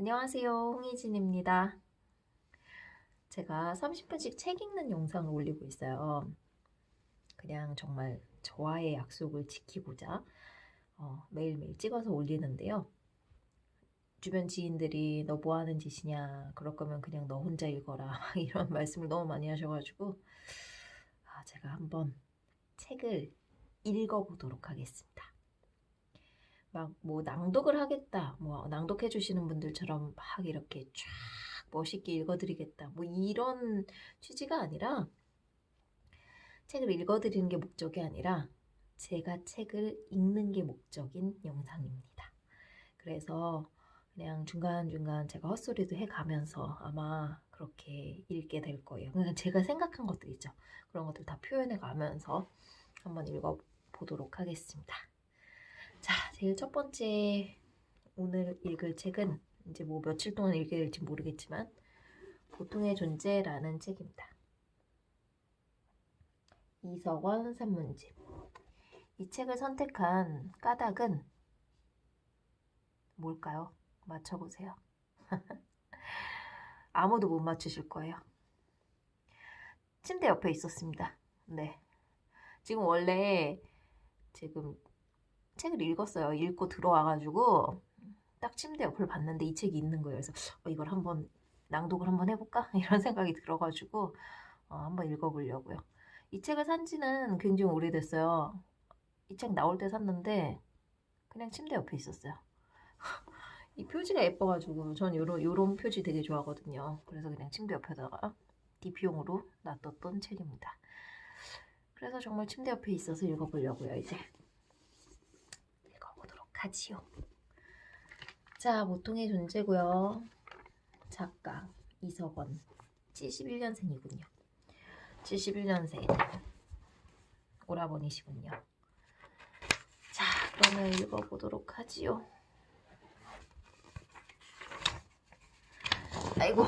안녕하세요. 홍희진입니다. 제가 30분씩 책 읽는 영상을 올리고 있어요. 그냥 정말 저와의 약속을 지키고자 매일매일 찍어서 올리는데요. 주변 지인들이 너 뭐 하는 짓이냐, 그럴 거면 그냥 너 혼자 읽어라 이런 말씀을 너무 많이 하셔가지고 제가 한번 책을 읽어보도록 하겠습니다. 막 뭐 낭독을 하겠다, 뭐 낭독해 주시는 분들처럼 막 이렇게 쫙 멋있게 읽어드리겠다, 뭐 이런 취지가 아니라, 책을 읽어드리는 게 목적이 아니라 제가 책을 읽는 게 목적인 영상입니다. 그래서 그냥 중간중간 제가 헛소리도 해가면서 아마 그렇게 읽게 될 거예요. 그냥 제가 생각한 것들 있죠. 그런 것들 다 표현해 가면서 한번 읽어보도록 하겠습니다. 자, 제일 첫 번째 오늘 읽을 책은 이제 뭐 며칠 동안 읽게 될지 모르겠지만 보통의 존재라는 책입니다. 이석원 산문집. 이 책을 선택한 까닭은 뭘까요? 맞춰보세요. 아무도 못 맞추실 거예요. 침대 옆에 있었습니다. 네. 지금 원래 지금 책을 읽었어요. 읽고 들어와가지고 딱 침대 옆을 봤는데 이 책이 있는 거예요. 그래서 이걸 한번 낭독을 한번 해볼까? 이런 생각이 들어가지고 한번 읽어보려고요. 이 책을 산 지는 굉장히 오래됐어요. 이 책 나올 때 샀는데 그냥 침대 옆에 있었어요. 이 표지가 예뻐가지고 전 요런 표지 되게 좋아하거든요. 그래서 그냥 침대 옆에다가 DP용으로 놔뒀던 책입니다. 그래서 정말 침대 옆에 있어서 읽어보려고요. 이제 읽어보도록 하지요. 자, 보통의 존재고요. 작가 이석원, 71년생이군요. 71년생 오라버니시군요. 자, 그러면 읽어보도록 하지요. 아이고.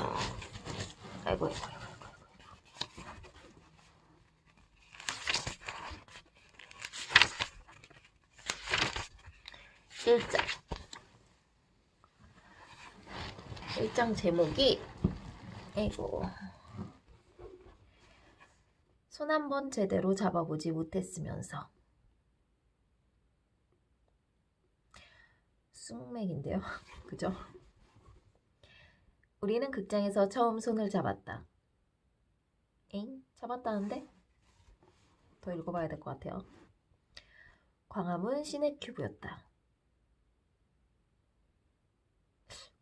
1장. 1장 제목이 손 한 번 제대로 잡아보지 못했으면서. 쑥맥인데요. 그죠? 우리는 극장에서 처음 손을 잡았다. 잡았다는데? 더 읽어봐야 될 것 같아요. 광화문 시네큐브였다.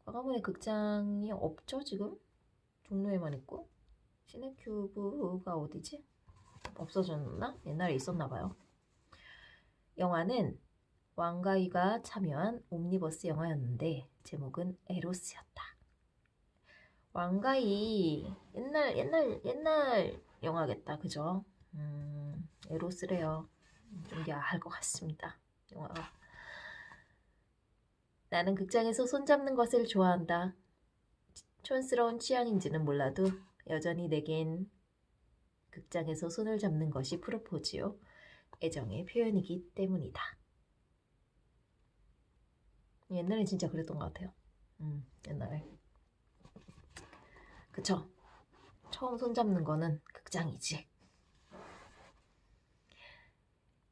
광화문에 극장이 없죠, 지금? 종로에만 있고. 시네큐브가 어디지? 없어졌나? 옛날에 있었나봐요. 영화는 왕가위가 참여한 옴니버스 영화였는데 제목은 에로스였다. 왕가위 옛날 영화겠다, 그죠? 에로스래요. 좀 야할 것 같습니다, 영화가. 나는 극장에서 손잡는 것을 좋아한다. 촌스러운 취향인지는 몰라도 여전히 내겐 극장에서 손을 잡는 것이 프로포즈요. 애정의 표현이기 때문이다. 옛날엔 진짜 그랬던 것 같아요. 옛날에. 그쵸? 처음 손잡는 거는 극장이지.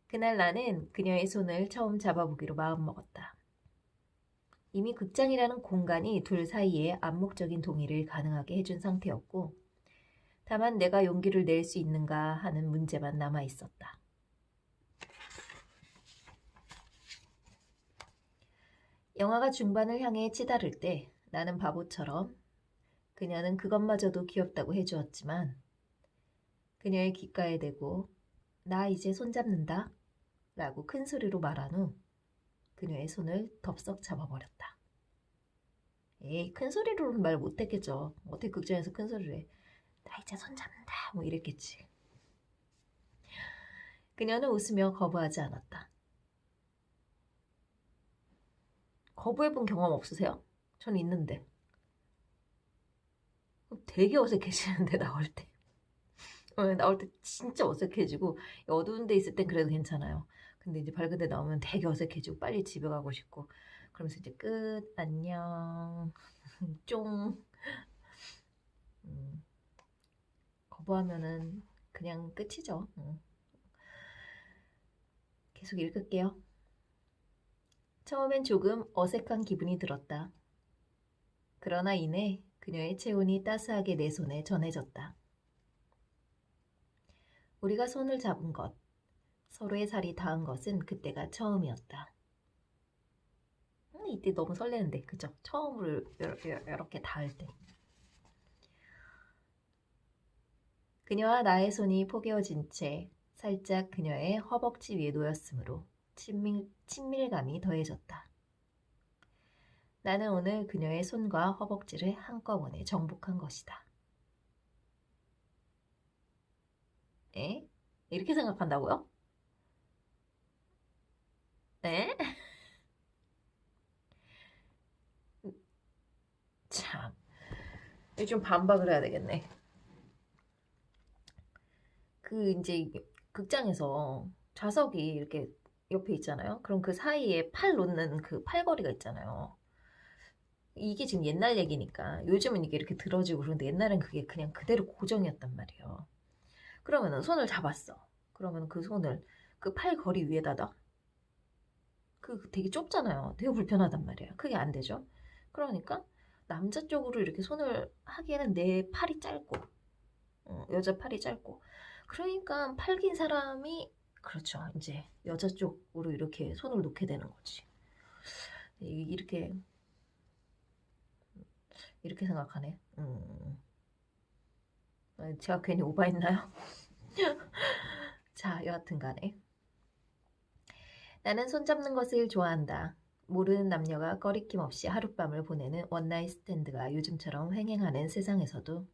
그날 나는 그녀의 손을 처음 잡아보기로 마음먹었다. 이미 극장이라는 공간이 둘 사이에 암묵적인 동의를 가능하게 해준 상태였고, 다만 내가 용기를 낼 수 있는가 하는 문제만 남아있었다. 영화가 중반을 향해 치달을 때 나는 바보처럼 그녀는 그것마저도 귀엽다고 해주었지만 그녀의 귓가에 대고 나 이제 손잡는다 라고 큰 소리로 말한 후 그녀의 손을 덥석 잡아버렸다. 에이, 큰 소리로는 말 못했겠죠. 어떻게 극장에서 큰 소리를 해. 나 이제 손잡는다 뭐 이랬겠지. 그녀는 웃으며 거부하지 않았다. 거부해본 경험 없으세요? 전 있는데. 되게 어색해지는데 나올 때. 나올 때 진짜 어색해지고 어두운 데 있을 땐 그래도 괜찮아요. 근데 이제 밝은 데 나오면 되게 어색해지고 빨리 집에 가고 싶고 그러면서 이제 끝 안녕 쫑. 거부하면은 그냥 끝이죠. 계속 읽을게요. 처음엔 조금 어색한 기분이 들었다. 그러나 이내 그녀의 체온이 따스하게 내 손에 전해졌다. 우리가 손을 잡은 것, 서로의 살이 닿은 것은 그때가 처음이었다. 이때 너무 설레는데, 그죠? 처음으로 이렇게 닿을 때. 그녀와 나의 손이 포개어진 채 살짝 그녀의 허벅지 위에 놓였으므로 친밀감이 더해졌다. 나는 오늘 그녀의 손과 허벅지를 한꺼번에 정복한 것이다. 에? 이렇게 생각한다고요? 에? 참, 좀 반박을 해야 되겠네. 이제 극장에서 좌석이 이렇게 옆에 있잖아요. 그럼 그 사이에 팔 놓는 그 팔걸이가 있잖아요. 이게 지금 옛날 얘기니까 요즘은 이게 이렇게 들어지고 그런데 옛날엔 그게 그냥 그대로 고정이었단 말이에요. 그러면은 손을 잡았어. 그러면 그 손을 그 팔걸이 위에다가 되게 좁잖아요. 되게 불편하단 말이에요. 그게 안 되죠. 그러니까 남자 쪽으로 이렇게 손을 하기에는 내 팔이 짧고 여자 팔이 짧고 그러니까 팔 긴 사람이 그렇죠. 이제 여자 쪽으로 이렇게 손을 놓게 되는 거지. 이렇게 생각하네. 제가 괜히 오바했나요? 자, 여하튼 간에 나는 손잡는 것을 좋아한다. 모르는 남녀가 꺼리낌 없이 하룻밤을 보내는 원나잇 스탠드가 요즘처럼 횡행하는 세상에서도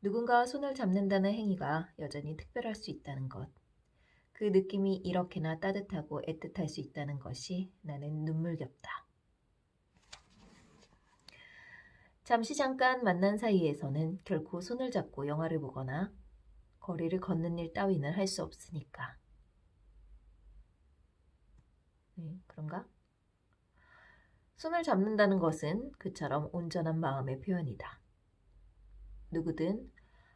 누군가와 손을 잡는다는 행위가 여전히 특별할 수 있다는 것. 그 느낌이 이렇게나 따뜻하고 애틋할 수 있다는 것이 나는 눈물겹다. 잠시 잠깐 만난 사이에서는 결코 손을 잡고 영화를 보거나 거리를 걷는 일 따위는 할 수 없으니까. 그런가? 손을 잡는다는 것은 그처럼 온전한 마음의 표현이다. 누구든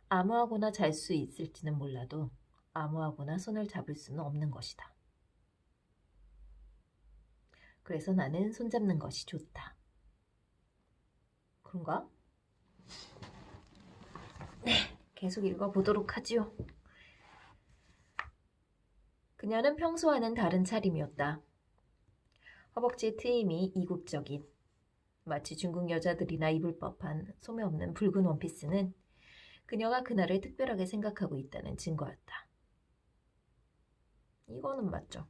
아무하고나 잘 수 있을지는 몰라도 아무하고나 손을 잡을 수는 없는 것이다. 그래서 나는 손잡는 것이 좋다. 그런가? 네, 계속 읽어보도록 하지요. 그녀는 평소와는 다른 차림이었다. 허벅지 트임이 이국적인, 마치 중국 여자들이나 입을 법한 소매 없는 붉은 원피스는 그녀가 그날을 특별하게 생각하고 있다는 증거였다. 이거는 맞죠.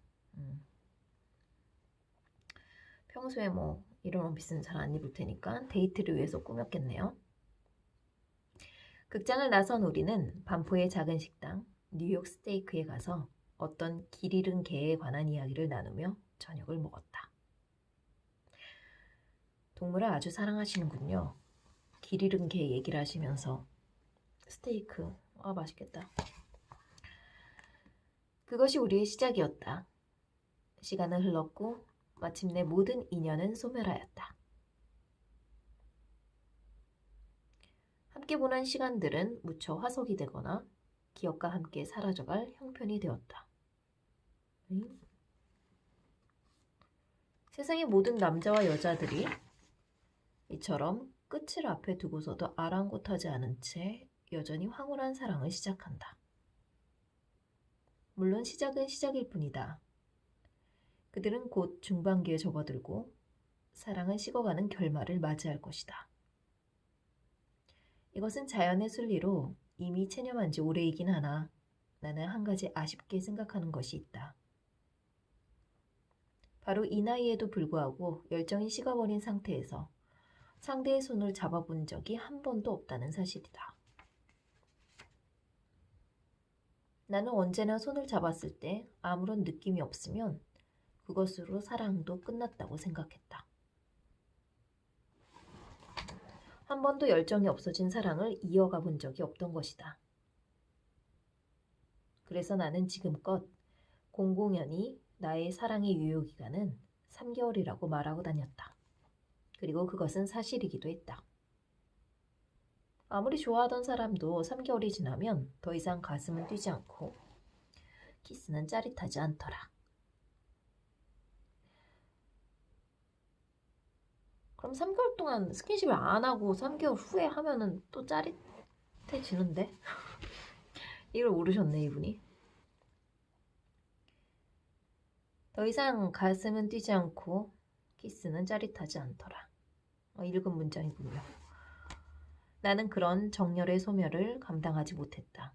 평소에 뭐 이런 원피스는 잘 안 입을 테니까 데이트를 위해서 꾸몄겠네요. 극장을 나선 우리는 반포의 작은 식당 뉴욕 스테이크에 가서 어떤 길 잃은 개에 관한 이야기를 나누며 저녁을 먹었다. 동물을 아주 사랑하시는군요. 길 잃은 개 얘기를 하시면서 스테이크, 맛있겠다. 그것이 우리의 시작이었다. 시간은 흘렀고 마침내 모든 인연은 소멸하였다. 함께 보낸 시간들은 무쳐 화석이 되거나 기억과 함께 사라져갈 형편이 되었다. 세상의 모든 남자와 여자들이 이처럼 끝을 앞에 두고서도 아랑곳하지 않은 채 여전히 황홀한 사랑을 시작한다. 물론 시작은 시작일 뿐이다. 그들은 곧 중반기에 접어들고 사랑은 식어가는 결말을 맞이할 것이다. 이것은 자연의 순리로 이미 체념한 지 오래이긴 하나 나는 한 가지 아쉽게 생각하는 것이 있다. 바로 이 나이에도 불구하고 열정이 식어버린 상태에서 상대의 손을 잡아본 적이 한 번도 없다는 사실이다. 나는 언제나 손을 잡았을 때 아무런 느낌이 없으면 그것으로 사랑도 끝났다고 생각했다. 한 번도 열정이 없어진 사랑을 이어가 본 적이 없던 것이다. 그래서 나는 지금껏 공공연히 나의 사랑의 유효기간은 3개월이라고 말하고 다녔다. 그리고 그것은 사실이기도 했다. 아무리 좋아하던 사람도 3개월이 지나면 더 이상 가슴은 뛰지 않고 키스는 짜릿하지 않더라. 그럼 3개월 동안 스킨십을 안 하고 3개월 후에 하면은 또 짜릿해지는데? 이걸 모르셨네, 이분이. 더 이상 가슴은 뛰지 않고 키스는 짜릿하지 않더라. 읽은 문장이군요. 나는 그런 정열의 소멸을 감당하지 못했다.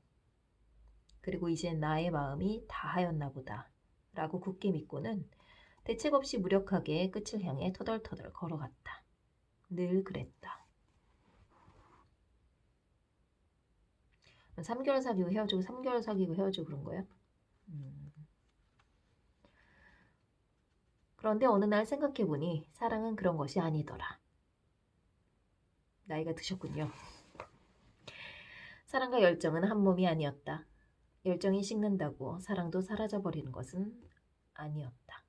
그리고 이제 나의 마음이 다하였나 보다 라고 굳게 믿고는 대책 없이 무력하게 끝을 향해 터덜터덜 걸어갔다. 늘 그랬다. 3개월 사귀고 헤어지고 3개월 사귀고 헤어지고 그런 거야? 그런데 어느 날 생각해보니 사랑은 그런 것이 아니더라. 나이가 드셨군요. 사랑과 열정은 한 몸이 아니었다. 열정이 식는다고 사랑도 사라져버리는 것은 아니었다.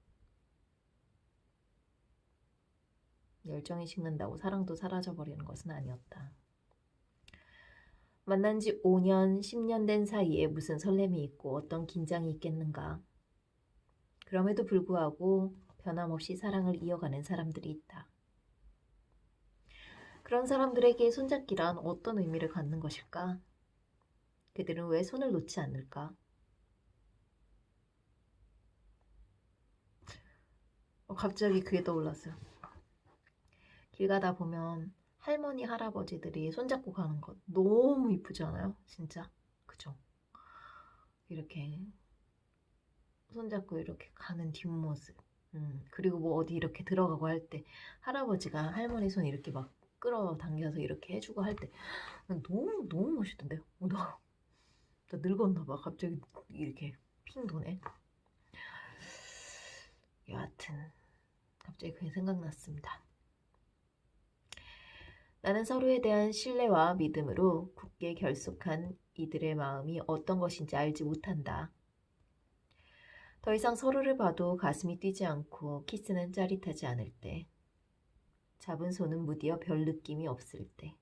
열정이 식는다고 사랑도 사라져버리는 것은 아니었다. 만난 지 5년, 10년 된 사이에 무슨 설렘이 있고 어떤 긴장이 있겠는가. 그럼에도 불구하고 변함없이 사랑을 이어가는 사람들이 있다. 그런 사람들에게 손잡기란 어떤 의미를 갖는 것일까? 그들은 왜 손을 놓지 않을까? 갑자기 그게 떠올랐어요. 길 가다 보면 할머니, 할아버지들이 손잡고 가는 것 너무 이쁘지 않아요? 진짜? 그죠? 이렇게 손잡고 이렇게 가는 뒷모습. 그리고 뭐 어디 이렇게 들어가고 할 때 할아버지가 할머니 손 이렇게 막 끌어당겨서 이렇게 해주고 할 때 너무 멋있던데요? 나 늙었나 봐. 갑자기 이렇게 핑 도네. 여하튼 갑자기 그게 생각났습니다. 나는 서로에 대한 신뢰와 믿음으로 굳게 결속한 이들의 마음이 어떤 것인지 알지 못한다. 더 이상 서로를 봐도 가슴이 뛰지 않고 키스는 짜릿하지 않을 때, 잡은 손은 무디어 별 느낌이 없을 때,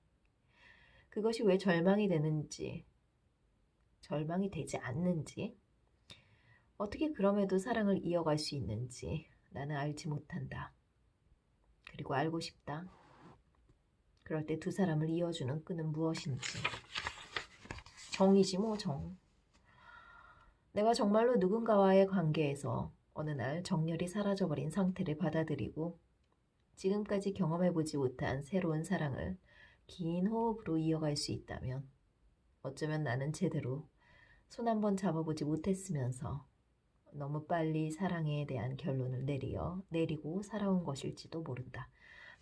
그것이 왜 절망이 되는지, 절망이 되지 않는지, 어떻게 그럼에도 사랑을 이어갈 수 있는지 나는 알지 못한다. 그리고 알고 싶다. 그럴 때 두 사람을 이어주는 끈은 무엇인지. 정이지 뭐 정. 내가 정말로 누군가와의 관계에서 어느 날 정열이 사라져버린 상태를 받아들이고 지금까지 경험해보지 못한 새로운 사랑을 긴 호흡으로 이어갈 수 있다면 어쩌면 나는 제대로 손 한번 잡아보지 못했으면서 너무 빨리 사랑에 대한 결론을 내리고 살아온 것일지도 모른다.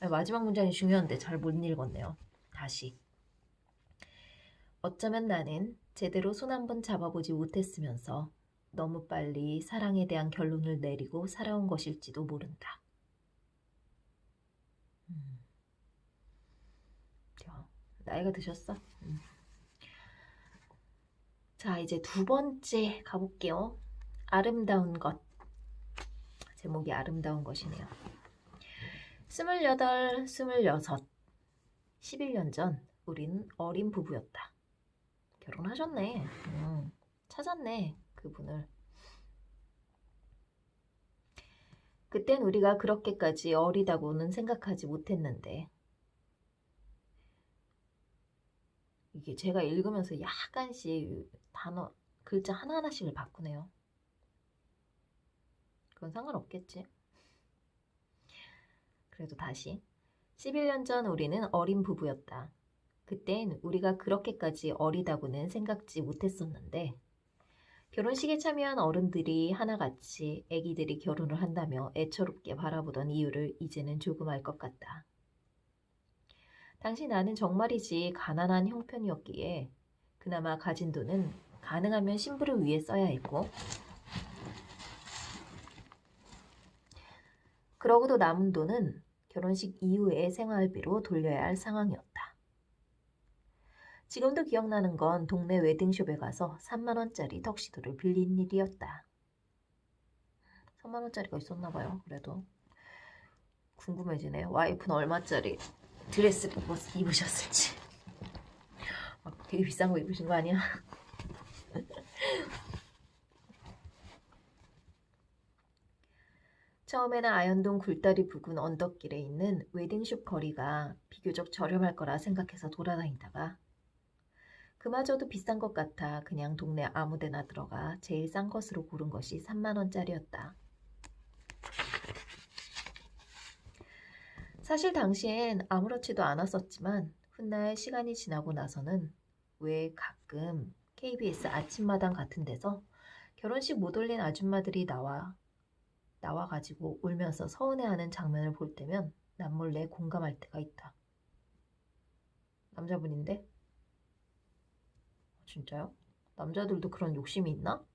마지막 문장이 중요한데 잘 못 읽었네요. 다시. 어쩌면 나는 제대로 손 한번 잡아보지 못했으면서 너무 빨리 사랑에 대한 결론을 내리고 살아온 것일지도 모른다. 나이가 드셨어? 자, 이제 두 번째 가볼게요. 아름다운 것. 제목이 아름다운 것이네요. 28, 26. 11년 전 우린 어린 부부였다. 결혼하셨네. 찾았네, 그분을. 그땐 우리가 그렇게까지 어리다고는 생각하지 못했는데 이게 제가 읽으면서 약간씩 단어, 글자 하나하나씩을 바꾸네요. 그건 상관없겠지. 그래도 다시. 11년 전 우리는 어린 부부였다. 그땐 우리가 그렇게까지 어리다고는 생각지 못했었는데 결혼식에 참여한 어른들이 하나같이 아기들이 결혼을 한다며 애처롭게 바라보던 이유를 이제는 조금 알 것 같다. 당시 나는 정말이지 가난한 형편이었기에 그나마 가진 돈은 가능하면 신부를 위해 써야 했고 그러고도 남은 돈은 결혼식 이후의 생활비로 돌려야 할 상황이었다. 지금도 기억나는 건 동네 웨딩숍에 가서 3만원짜리 턱시도를 빌린 일이었다. 3만원짜리가 있었나봐요. 그래도 궁금해지네. 와이프는 얼마짜리 드레스를 입으셨을지. 되게 비싼 거 입으신 거 아니야? 처음에는 아현동 굴다리 부근 언덕길에 있는 웨딩숍 거리가 비교적 저렴할 거라 생각해서 돌아다니다가 그마저도 비싼 것 같아 그냥 동네 아무데나 들어가 제일 싼 것으로 고른 것이 3만 원짜리였다. 사실 당시엔 아무렇지도 않았었지만 훗날 시간이 지나고 나서는 왜 가끔 KBS 아침마당 같은 데서 결혼식 못 올린 아줌마들이 나와가지고 울면서 서운해하는 장면을 볼 때면 남몰래 공감할 때가 있다. 남자분인데? 진짜요? 남자들도 그런 욕심이 있나?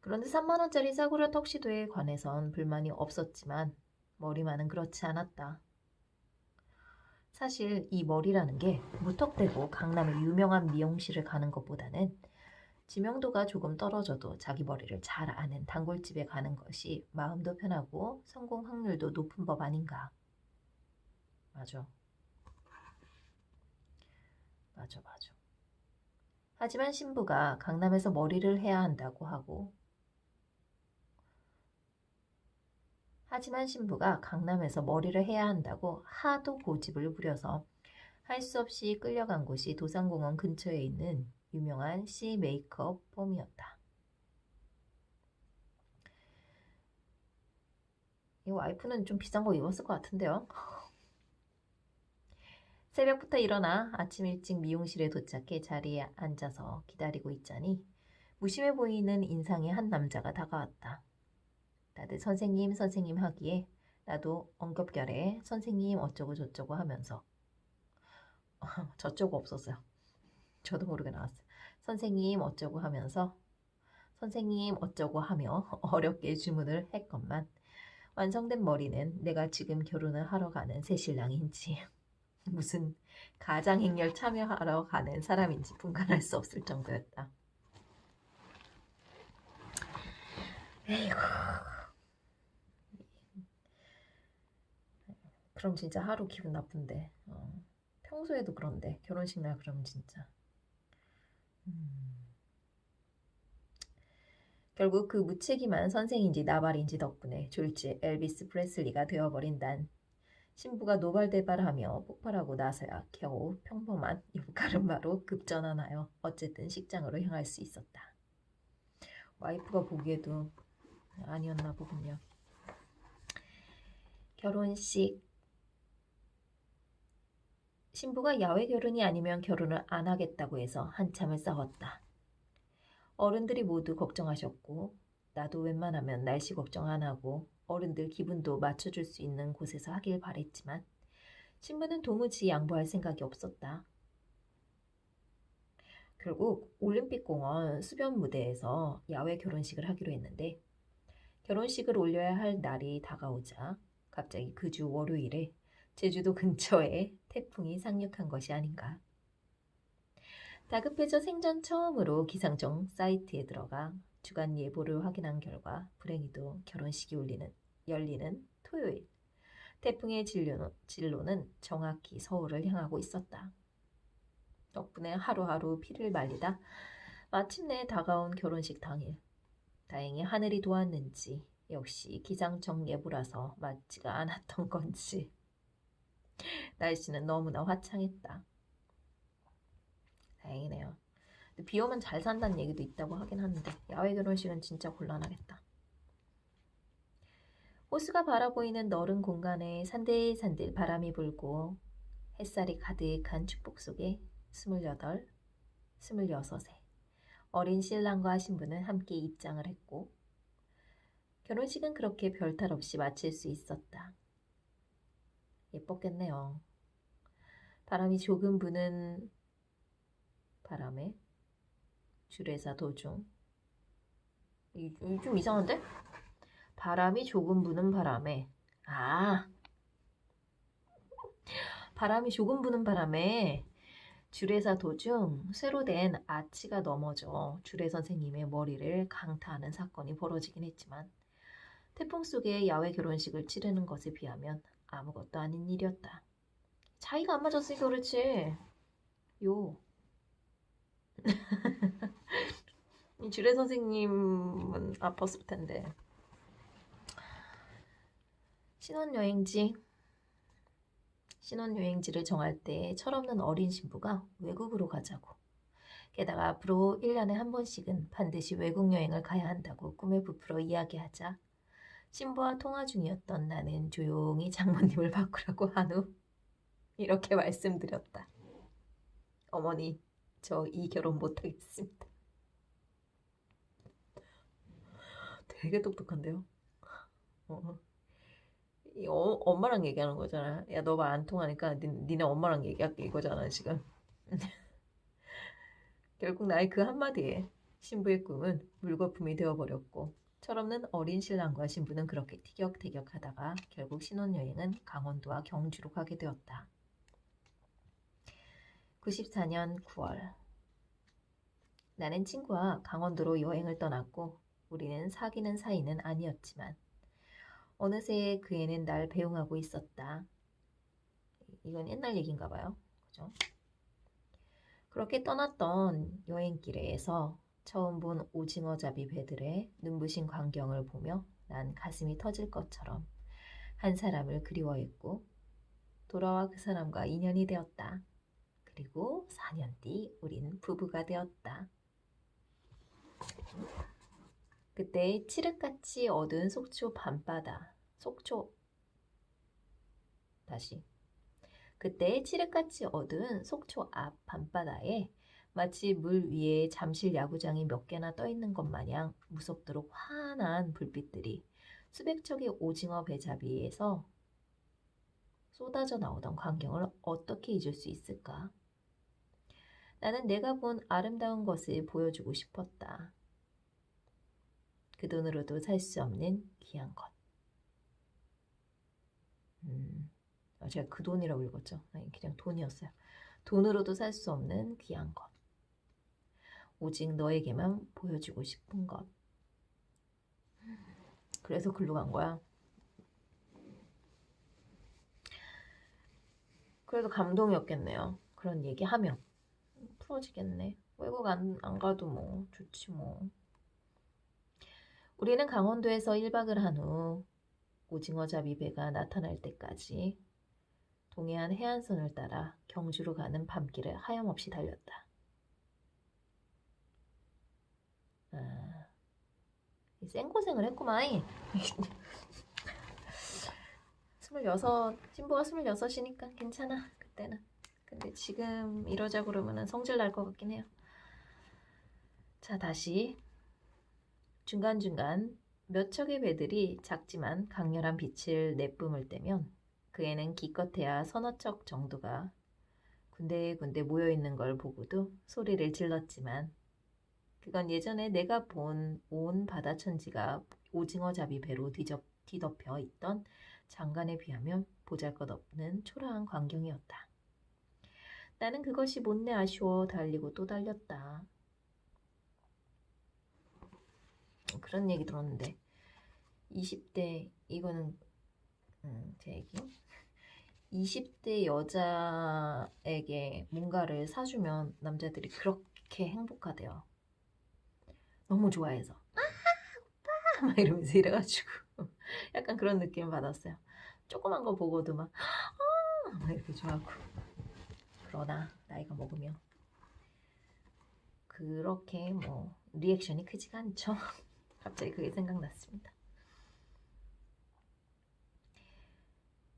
그런데 3만 원짜리 싸구려 턱시도에 관해선 불만이 없었지만 머리만은 그렇지 않았다. 사실 이 머리라는 게 무턱대고 강남의 유명한 미용실을 가는 것보다는 지명도가 조금 떨어져도 자기 머리를 잘 아는 단골집에 가는 것이 마음도 편하고 성공 확률도 높은 법 아닌가. 맞아. 하지만 신부가 강남에서 머리를 해야 한다고 하고 하도 고집을 부려서 할 수 없이 끌려간 곳이 도산공원 근처에 있는 유명한 C 메이크업 폼이었다. 이 와이프는 좀 비싼 거 입었을 것 같은데요. 새벽부터 일어나 아침 일찍 미용실에 도착해 자리에 앉아서 기다리고 있자니 무심해 보이는 인상의 한 남자가 다가왔다. 다들 선생님 하기에 나도 엉겁결에 선생님 어쩌고 저쩌고 하면서 저쩌고 없었어요. 저도 모르게 나왔어요. 선생님 어쩌고 하면서 선생님 어쩌고 하며 어렵게 주문을 했건만 완성된 머리는 내가 지금 결혼을 하러 가는 새신랑인지 무슨 가장행렬 참여하러 가는 사람인지 분간할 수 없을 정도였다. 에이구. 그럼 진짜 하루 기분 나쁜데. 평소에도 그런데 결혼식 날 그러면 진짜. 결국 그 무책임한 선생인지 나발인지 덕분에 졸지 엘비스 프레슬리가 되어버린 난 신부가 노발대발하며 폭발하고 나서야 겨우 평범한 옆가르마로 급전환하여 어쨌든 식장으로 향할 수 있었다. 와이프가 보기에도 아니었나 보군요. 결혼식. 신부가 야외 결혼이 아니면 결혼을 안 하겠다고 해서 한참을 싸웠다. 어른들이 모두 걱정하셨고 나도 웬만하면 날씨 걱정 안 하고 어른들 기분도 맞춰줄 수 있는 곳에서 하길 바랬지만 신부는 도무지 양보할 생각이 없었다. 결국 올림픽공원 수변 무대에서 야외 결혼식을 하기로 했는데 결혼식을 올려야 할 날이 다가오자 갑자기 그 주 월요일에 제주도 근처에 태풍이 상륙한 것이 아닌가. 다급해져 생전 처음으로 기상청 사이트에 들어가 주간 예보를 확인한 결과 불행히도 결혼식이 열리는 토요일 태풍의 진로는 정확히 서울을 향하고 있었다. 덕분에 하루하루 피를 말리다 마침내 다가온 결혼식 당일 다행히 하늘이 도왔는지 역시 기상청 예보라서 맞지가 않았던 건지 날씨는 너무나 화창했다. 다행이네요. 비 오면 잘 산다는 얘기도 있다고 하긴 하는데 야외 결혼식은 진짜 곤란하겠다. 호수가 바라보이는 너른 공간에 산들산들 바람이 불고 햇살이 가득한 축복 속에 28, 26세 어린 신랑과 신부는 함께 입장을 했고 결혼식은 그렇게 별탈 없이 마칠 수 있었다. 예뻤겠네요. 바람이 조금 부는 바람에 주례사 도중 좀 이상한데? 바람이 조금 부는 바람에 바람이 조금 부는 바람에 주례사 도중 쇠로 된 아치가 넘어져 주례 선생님의 머리를 강타하는 사건이 벌어지긴 했지만 태풍 속에 야외 결혼식을 치르는 것에 비하면 아무것도 아닌 일이었다. 자기가 안 맞았으니까 그렇지. 요. 이 주례 선생님은 아팠을 텐데. 신혼여행지를 정할 때 철없는 어린 신부가 외국으로 가자고. 게다가 앞으로 1년에 한 번씩은 반드시 외국 여행을 가야 한다고 꿈에 부풀어 이야기하자 신부와 통화 중이었던 나는 조용히 장모님을 바꾸라고 한 후 이렇게 말씀드렸다. 어머니, 저 이 결혼 못하겠습니다. 되게 똑똑한데요? 엄마랑 얘기하는 거잖아. 야, 너 말 안 통하니까 니네 엄마랑 얘기할게 이거잖아, 지금. 결국 나의 그 한마디에 신부의 꿈은 물거품이 되어버렸고 철없는 어린 신랑과 신부는 그렇게 티격태격하다가 결국 신혼여행은 강원도와 경주로 가게 되었다. 94년 9월 나는 친구와 강원도로 여행을 떠났고 우리는 사귀는 사이는 아니었지만 어느새 그 애는 날 배웅하고 있었다. 이건 옛날 얘기인가 봐요. 그죠? 그렇게 떠났던 여행길에서 처음 본 오징어잡이 배들의 눈부신 광경을 보며 난 가슴이 터질 것처럼 한 사람을 그리워했고 돌아와 그 사람과 인연이 되었다. 그리고 4년 뒤 우린 부부가 되었다. 그때 칠흑같이 어두운 속초 밤바다 그때 칠흑같이 어두운 속초 앞 밤바다에 마치 물 위에 잠실 야구장이 몇 개나 떠 있는 것 마냥 무섭도록 환한 불빛들이 수백 척의 오징어 배잡이에서 쏟아져 나오던 광경을 어떻게 잊을 수 있을까? 나는 내가 본 아름다운 것을 보여주고 싶었다. 그 돈으로도 살 수 없는 귀한 것. 제가 그 돈이라고 읽었죠. 아니, 그냥 돈이었어요. 돈으로도 살 수 없는 귀한 것. 오직 너에게만 보여주고 싶은 것. 그래서 글로 간 거야. 그래도 감동이었겠네요. 그런 얘기하면 풀어지겠네. 외국 안 가도 뭐 좋지 뭐. 우리는 강원도에서 1박을 한 후 오징어잡이 배가 나타날 때까지 동해안 해안선을 따라 경주로 가는 밤길을 하염없이 달렸다. 생고생을 했구만. 26, 신부가 26이니까 괜찮아, 그때는. 근데 지금 이러자 그러면은 성질 날 것 같긴 해요. 자, 다시. 중간중간 몇 척의 배들이 작지만 강렬한 빛을 내뿜을 때면 그 애는 기껏해야 서너 척 정도가 군데군데 모여있는 걸 보고도 소리를 질렀지만 그건 예전에 내가 본 온 바다천지가 오징어잡이 배로 뒤덮여 있던 장관에 비하면 보잘것없는 초라한 광경이었다. 나는 그것이 못내 아쉬워 달리고 또 달렸다. 그런 얘기 들었는데 20대 이거는 제 얘기 20대 여자에게 뭔가를 사주면 남자들이 그렇게 행복하대요. 너무 좋아해서 막 이러면서 이래가지고 약간 그런 느낌 받았어요. 조그만 거 보고도 막 이렇게 좋아하고. 그러나 나이가 먹으면 그렇게 뭐 리액션이 크지가 않죠. 갑자기 그게 생각났습니다.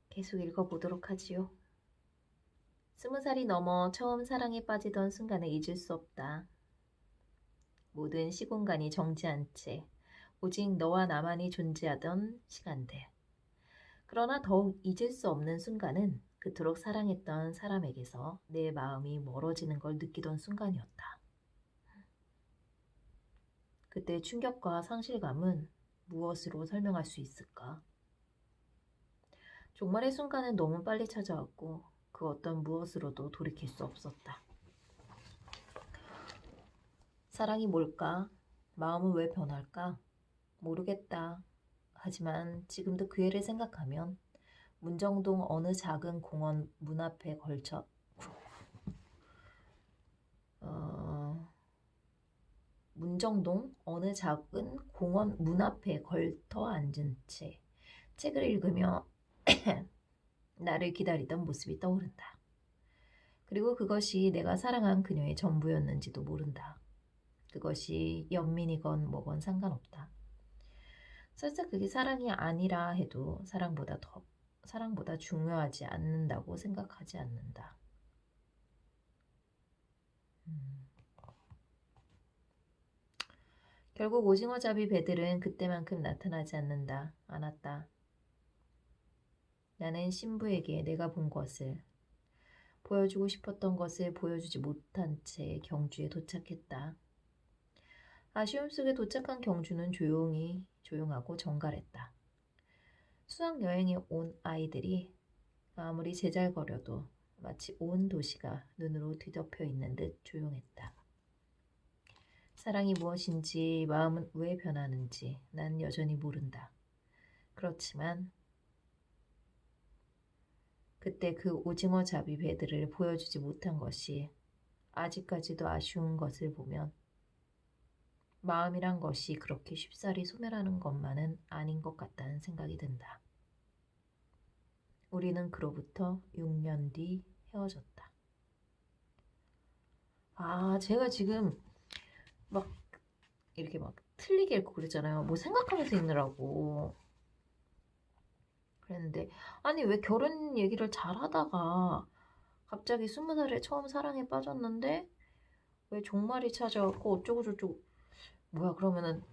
계속 읽어보도록 하지요. 20살이 넘어 처음 사랑에 빠지던 순간을 잊을 수 없다. 모든 시공간이 정지한 채 오직 너와 나만이 존재하던 시간들. 그러나 더욱 잊을 수 없는 순간은 그토록 사랑했던 사람에게서 내 마음이 멀어지는 걸 느끼던 순간이었다. 그때 충격과 상실감은 무엇으로 설명할 수 있을까? 종말의 순간은 너무 빨리 찾아왔고 그 어떤 무엇으로도 돌이킬 수 없었다. 사랑이 뭘까? 마음은 왜 변할까? 모르겠다. 하지만 지금도 그 애를 생각하면 문정동 어느 작은 공원 문 앞에 걸쳐 문정동 어느 작은 공원 문 앞에 걸터 앉은 채 책을 읽으며 나를 기다리던 모습이 떠오른다. 그리고 그것이 내가 사랑한 그녀의 전부였는지도 모른다. 그것이 연민이건 뭐건 상관없다. 설사 그게 사랑이 아니라 해도 사랑보다 중요하지 않는다고 생각하지 않는다. 결국 오징어잡이 배들은 그때만큼 나타나지 않았다. 나는 신부에게 내가 본 것을, 보여주고 싶었던 것을 보여주지 못한 채 경주에 도착했다. 아쉬움 속에 도착한 경주는 조용하고 정갈했다. 수학여행에 온 아이들이 아무리 제잘거려도 마치 온 도시가 눈으로 뒤덮여 있는 듯 조용했다. 사랑이 무엇인지, 마음은 왜 변하는지 난 여전히 모른다. 그렇지만 그때 그 오징어잡이 배들을 보여주지 못한 것이 아직까지도 아쉬운 것을 보면 마음이란 것이 그렇게 쉽사리 소멸하는 것만은 아닌 것 같다는 생각이 든다. 우리는 그로부터 6년 뒤 헤어졌다. 제가 지금 막 이렇게 막 틀리게 읽고 그랬잖아요. 뭐 생각하면서 읽느라고. 그랬는데 아니 왜 결혼 얘기를 잘 하다가 갑자기 20살에 처음 사랑에 빠졌는데 왜 종말이 찾아왔고 어쩌고저쩌고 뭐야 그러면은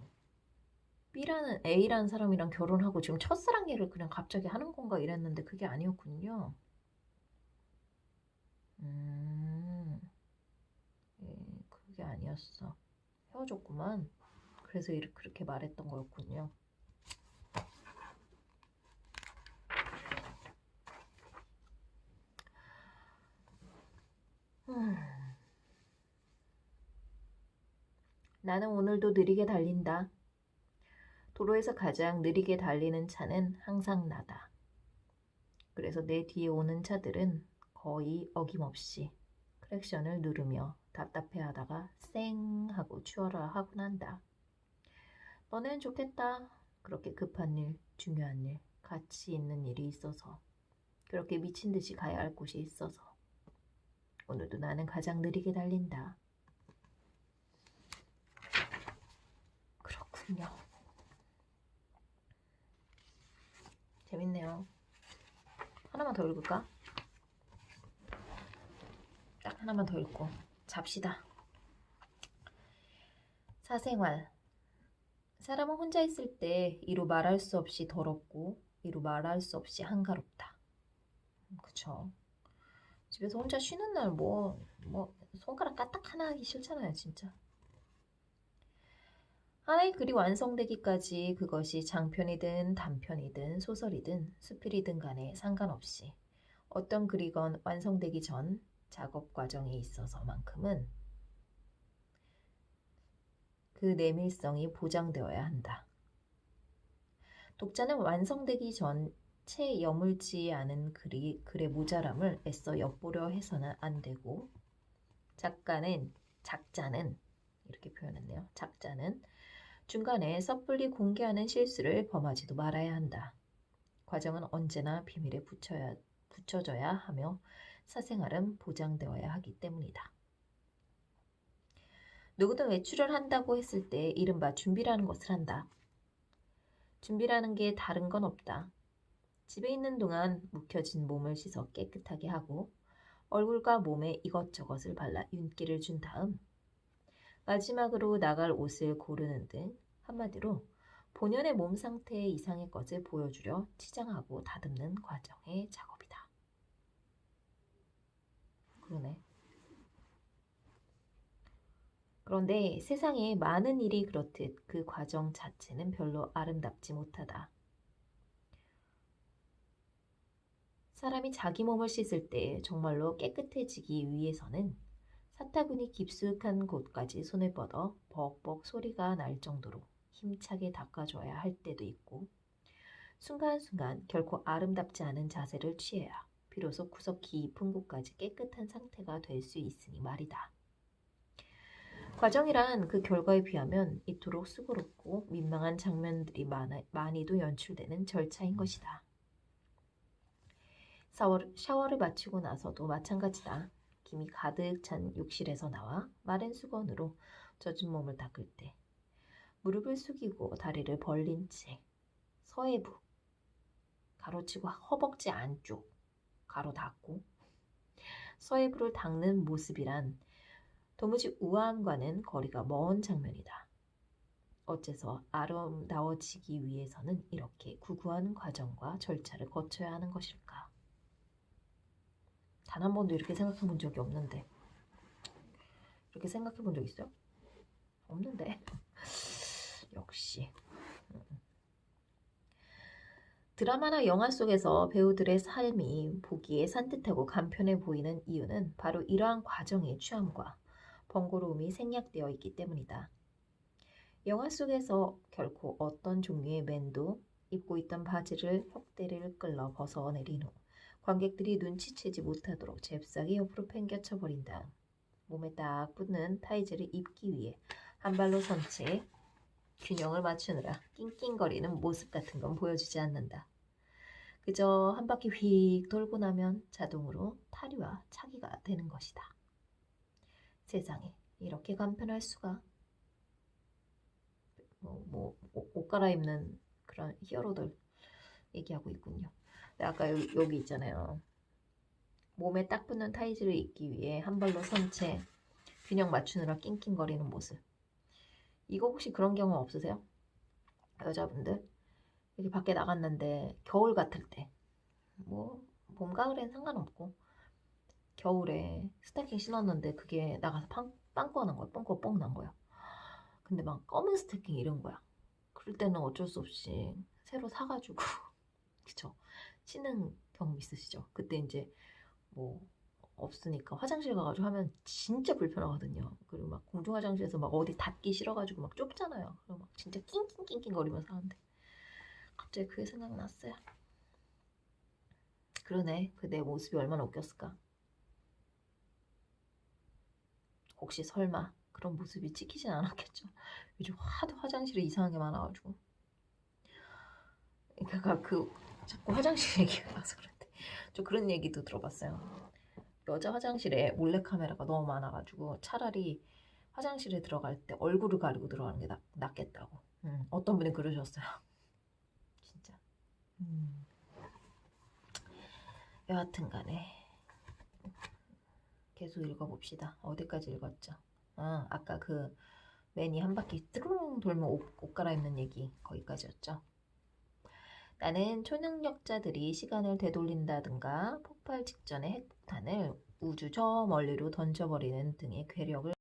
A라는 사람이랑 결혼하고 지금 첫사랑 얘기를 그냥 갑자기 하는 건가 이랬는데 그게 아니었군요. 그게 아니었어. 헤어졌구만. 그래서 그렇게 말했던 거였군요. 나는 오늘도 느리게 달린다. 도로에서 가장 느리게 달리는 차는 항상 나다. 그래서 내 뒤에 오는 차들은 거의 어김없이 크랙션을 누르며 답답해하다가 쌩 하고 추월을 하곤 한다. 너넨 좋겠다. 그렇게 급한 일, 중요한 일, 가치 있는 일이 있어서 그렇게 미친 듯이 가야 할 곳이 있어서 오늘도 나는 가장 느리게 달린다. 그렇군요. 재밌네요. 하나만 더 읽을까? 딱 하나만 더 읽고 잡시다. 사생활. 사람은 혼자 있을 때 이루 말할 수 없이 더럽고 이루 말할 수 없이 한가롭다. 그쵸. 집에서 혼자 쉬는 날 손가락 까딱 하나 하기 싫잖아요 진짜. 하나의 글이 완성되기까지 그것이 장편이든 단편이든 소설이든 수필이든 간에 상관없이 어떤 글이건 완성되기 전 작업 과정에 있어서만큼은 그 내밀성이 보장되어야 한다. 독자는 완성되기 전 채 여물지 않은 글의 모자람을 애써 엿보려 해서는 안 되고 작자는 이렇게 표현했네요. 작자는 중간에 섣불리 공개하는 실수를 범하지도 말아야 한다. 과정은 언제나 비밀에 붙여져야 하며 사생활은 보장되어야 하기 때문이다. 누구든 외출을 한다고 했을 때 이른바 준비라는 것을 한다. 준비라는 게 다른 건 없다. 집에 있는 동안 묵혀진 몸을 씻어 깨끗하게 하고 얼굴과 몸에 이것저것을 발라 윤기를 준 다음 마지막으로 나갈 옷을 고르는 등 한마디로 본연의 몸 상태 이상의 것을 보여주려 치장하고 다듬는 과정의 작업이다. 그러네. 그런데 세상에 많은 일이 그렇듯 그 과정 자체는 별로 아름답지 못하다. 사람이 자기 몸을 씻을 때 정말로 깨끗해지기 위해서는 사타구니 깊숙한 곳까지 손을 뻗어 벅벅 소리가 날 정도로 힘차게 닦아줘야 할 때도 있고 순간순간 결코 아름답지 않은 자세를 취해야 비로소 구석 깊은 곳까지 깨끗한 상태가 될 수 있으니 말이다. 과정이란 그 결과에 비하면 이토록 수고롭고 민망한 장면들이 많이도 연출되는 절차인 것이다. 샤워를 마치고 나서도 마찬가지다. 김이 가득 찬 욕실에서 나와 마른 수건으로 젖은 몸을 닦을 때 무릎을 숙이고 다리를 벌린 채 서해부, 가로치고 허벅지 안쪽, 가로 닫고 서해부를 닦는 모습이란 도무지 우아함과는 거리가 먼 장면이다. 어째서 아름다워지기 위해서는 이렇게 구구한 과정과 절차를 거쳐야 하는 것일까? 단 한 번도 이렇게 생각해 본 적이 없는데. 이렇게 생각해 본 적 있어요? 없는데. 역시. 드라마나 영화 속에서 배우들의 삶이 보기에 산뜻하고 간편해 보이는 이유는 바로 이러한 과정의 취함과 번거로움이 생략되어 있기 때문이다. 영화 속에서 결코 어떤 종류의 맨도 입고 있던 바지를 혁대를 끌러 벗어내린 후 관객들이 눈치채지 못하도록 잽싸게 옆으로 팽겨쳐 버린 다음 몸에 딱 붙는 타이즈를 입기 위해 한 발로 선 채 균형을 맞추느라 낑낑거리는 모습 같은 건 보여주지 않는다. 그저 한 바퀴 휙 돌고 나면 자동으로 타리와 차기가 되는 것이다. 세상에 이렇게 간편할 수가. 옷 갈아입는 그런 히어로들 얘기하고 있군요. 근데 아까 여기 있잖아요. 몸에 딱 붙는 타이즈를 입기 위해 한 발로 선 채 균형 맞추느라 낑낑거리는 모습. 이거 혹시 그런 경험 없으세요? 여자분들? 이렇게 밖에 나갔는데 겨울 같을 때 봄, 가을엔 상관없고 겨울에 스타킹 신었는데 그게 나가서 빵꾸 난 거야. 뻥뻥 뻥난 거야. 근데 막 검은 스타킹 이런 거야. 그럴 때는 어쩔 수 없이 새로 사가지고 그쵸? 신는 경험 있으시죠? 그때 이제 없으니까 화장실 가가지고 하면 진짜 불편하거든요. 그리고 막 공중화장실에서 막 어디 닿기 싫어가지고 막 좁잖아요. 그리고 막 진짜 낑낑낑낑 거리면서 하는데 갑자기 그게 생각났어요. 그러네. 그 내 모습이 얼마나 웃겼을까. 혹시 설마 그런 모습이 찍히진 않았겠죠. 요즘 하도 화장실에 이상한 게 많아가지고. 그러니까 자꾸 화장실 얘기가 나서 그런데 저 그런 얘기도 들어봤어요. 여자 화장실에 몰래카메라가 너무 많아가지고 차라리 화장실에 들어갈 때 얼굴을 가리고 들어가는 게 낫겠다고. 어떤 분이 그러셨어요. 진짜. 여하튼 간에 계속 읽어봅시다. 어디까지 읽었죠? 아까 그 맨이 한 바퀴 뚜루릉 돌면 옷 갈아입는 얘기 거기까지였죠. 나는 초능력자들이 시간을 되돌린다든가 폭발 직전에 핵폭탄을 우주 저 멀리로 던져버리는 등의 괴력을